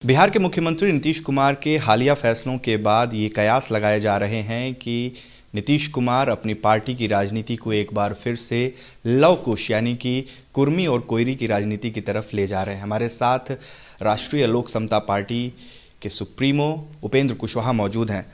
बिहार के मुख्यमंत्री नीतीश कुमार के हालिया फैसलों के बाद ये कयास लगाए जा रहे हैं कि नीतीश कुमार अपनी पार्टी की राजनीति को एक बार फिर से लव कुश यानी कि कुर्मी और कोयरी की राजनीति की तरफ ले जा रहे हैं। हमारे साथ राष्ट्रीय लोक समता पार्टी के सुप्रीमो उपेंद्र कुशवाहा मौजूद हैं।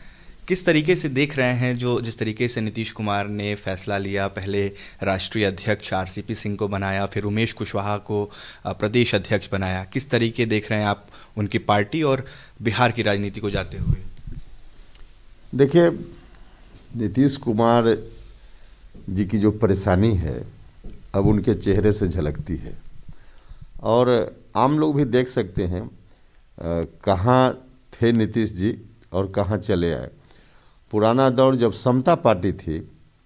किस तरीके से देख रहे हैं जिस तरीके से नीतीश कुमार ने फैसला लिया, पहले राष्ट्रीय अध्यक्ष आरसीपी सिंह को बनाया, फिर उमेश कुशवाहा को प्रदेश अध्यक्ष बनाया, किस तरीके देख रहे हैं आप उनकी पार्टी और बिहार की राजनीति को जाते हुए? देखिए, नीतीश कुमार जी की जो परेशानी है अब उनके चेहरे से झलकती है और आम लोग भी देख सकते हैं कहाँ थे नीतीश जी और कहाँ चले आए। पुराना दौर जब समता पार्टी थी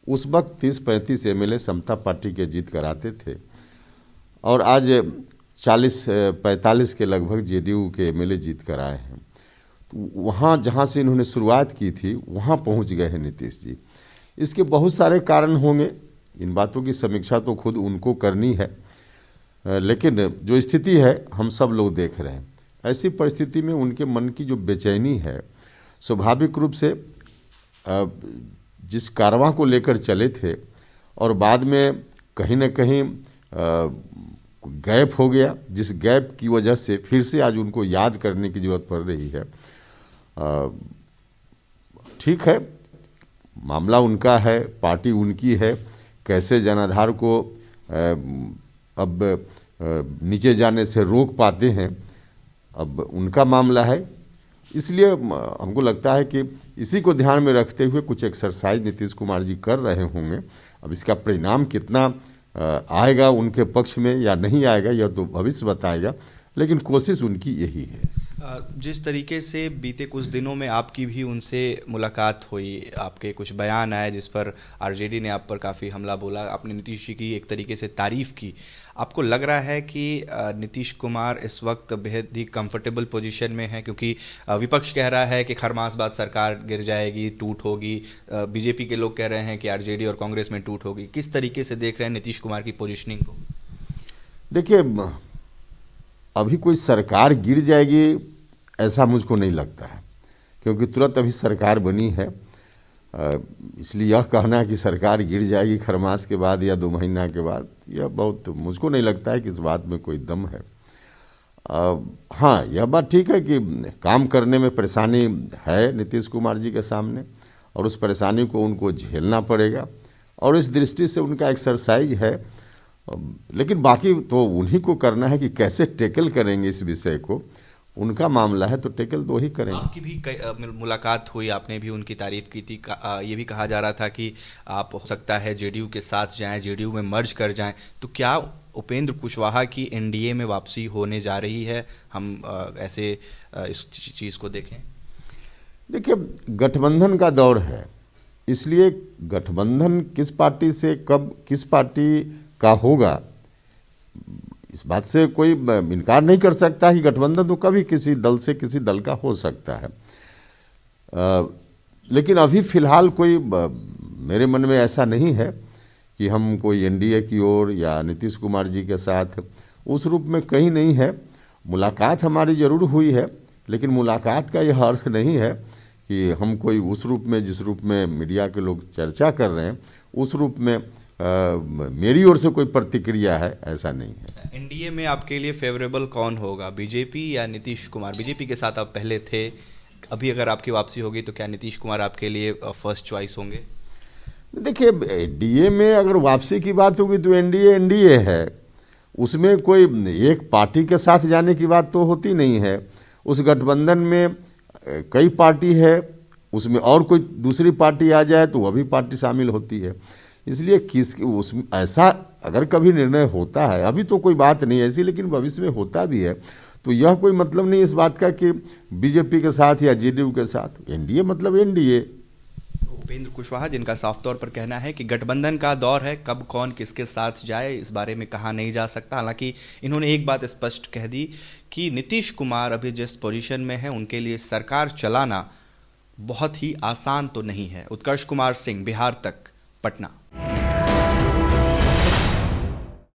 उस वक्त 30-35 एमएलए समता पार्टी के जीत कराते थे और आज 40-45 के लगभग जेडीयू के एमएलए जीत कराए हैं। तो वहाँ जहाँ से इन्होंने शुरुआत की थी वहाँ पहुँच गए हैं नीतीश जी। इसके बहुत सारे कारण होंगे, इन बातों की समीक्षा तो खुद उनको करनी है, लेकिन जो स्थिति है हम सब लोग देख रहे हैं। ऐसी परिस्थिति में उनके मन की जो बेचैनी है, स्वाभाविक रूप से जिस कारवां को लेकर चले थे और बाद में कहीं न कहीं गैप हो गया, जिस गैप की वजह से फिर से आज उनको याद करने की जरूरत पड़ रही है। ठीक है, मामला उनका है, पार्टी उनकी है, कैसे जनाधार को अब नीचे जाने से रोक पाते हैं अब उनका मामला है। इसलिए हमको लगता है कि इसी को ध्यान में रखते हुए कुछ एक्सरसाइज नीतीश कुमार जी कर रहे होंगे। अब इसका परिणाम कितना आएगा उनके पक्ष में या नहीं आएगा यह तो भविष्य बताएगा, लेकिन कोशिश उनकी यही है। जिस तरीके से बीते कुछ दिनों में आपकी भी उनसे मुलाकात हुई, आपके कुछ बयान आए जिस पर आरजेडी ने आप पर काफ़ी हमला बोला, आपने नीतीश जी की एक तरीके से तारीफ की, आपको लग रहा है कि नीतीश कुमार इस वक्त बेहद ही कंफर्टेबल पोजीशन में है? क्योंकि विपक्ष कह रहा है कि हर मास बाद सरकार गिर जाएगी, टूट होगी, बीजेपी के लोग कह रहे हैं कि आरजेडी और कांग्रेस में टूट होगी। किस तरीके से देख रहे हैं नीतीश कुमार की पोजिशनिंग को? देखिए, अभी कोई सरकार गिर जाएगी ऐसा मुझको नहीं लगता है, क्योंकि तुरंत अभी सरकार बनी है। इसलिए यह कहना कि सरकार गिर जाएगी खरमास के बाद या 2 महीना के बाद, यह बहुत मुझको नहीं लगता है कि इस बात में कोई दम है। हाँ, यह बात ठीक है कि काम करने में परेशानी है नीतीश कुमार जी के सामने और उस परेशानी को उनको झेलना पड़ेगा और इस दृष्टि से उनका एक्सरसाइज है। लेकिन बाकी तो उन्हीं को करना है कि कैसे टैकल करेंगे इस विषय को, उनका मामला है तो टैकल तो ही करेंगे। आपकी भी मुलाकात हुई, आपने भी उनकी तारीफ की थी, ये भी कहा जा रहा था कि आप हो सकता है जेडीयू के साथ जाएं, जेडीयू में मर्ज कर जाएं। तो क्या उपेंद्र कुशवाहा की एनडीए में वापसी होने जा रही है? हम ऐसे इस चीज को देखें। देखिए, गठबंधन का दौर है, इसलिए गठबंधन किस पार्टी से कब किस पार्टी का होगा इस बात से कोई इनकार नहीं कर सकता कि गठबंधन तो कभी किसी दल से किसी दल का हो सकता है। लेकिन अभी फिलहाल कोई मेरे मन में ऐसा नहीं है कि हम कोई एनडीए की ओर या नीतीश कुमार जी के साथ उस रूप में कहीं नहीं है। मुलाकात हमारी जरूर हुई है, लेकिन मुलाकात का यह अर्थ नहीं है कि हम कोई उस रूप में जिस रूप में मीडिया के लोग चर्चा कर रहे हैं उस रूप में मेरी ओर से कोई प्रतिक्रिया है, ऐसा नहीं है। एनडीए में आपके लिए फेवरेबल कौन होगा, बीजेपी या नीतीश कुमार? बीजेपी के साथ आप पहले थे, अभी अगर आपकी वापसी होगी तो क्या नीतीश कुमार आपके लिए फर्स्ट चॉइस होंगे? देखिए, एनडीए में अगर वापसी की बात होगी तो एनडीए है, उसमें कोई एक पार्टी के साथ जाने की बात तो होती नहीं है। उस गठबंधन में कई पार्टी है, उसमें और कोई दूसरी पार्टी आ जाए तो वह भी पार्टी शामिल होती है। इसलिए उसमें ऐसा अगर कभी निर्णय होता है, अभी तो कोई बात नहीं ऐसी, लेकिन भविष्य में होता भी है, तो यह कोई मतलब नहीं इस बात का कि बीजेपी के साथ या जेडीयू के साथ। एनडीए मतलब एनडीए। उपेंद्र कुशवाहा, जिनका साफ तौर पर कहना है कि गठबंधन का दौर है, कब कौन किसके साथ जाए इस बारे में कहा नहीं जा सकता। हालांकि इन्होंने एक बात स्पष्ट कह दी कि नीतीश कुमार अभी जिस पोजीशन में है उनके लिए सरकार चलाना बहुत ही आसान तो नहीं है। उत्कर्ष कुमार सिंह, बिहार तक, पटना।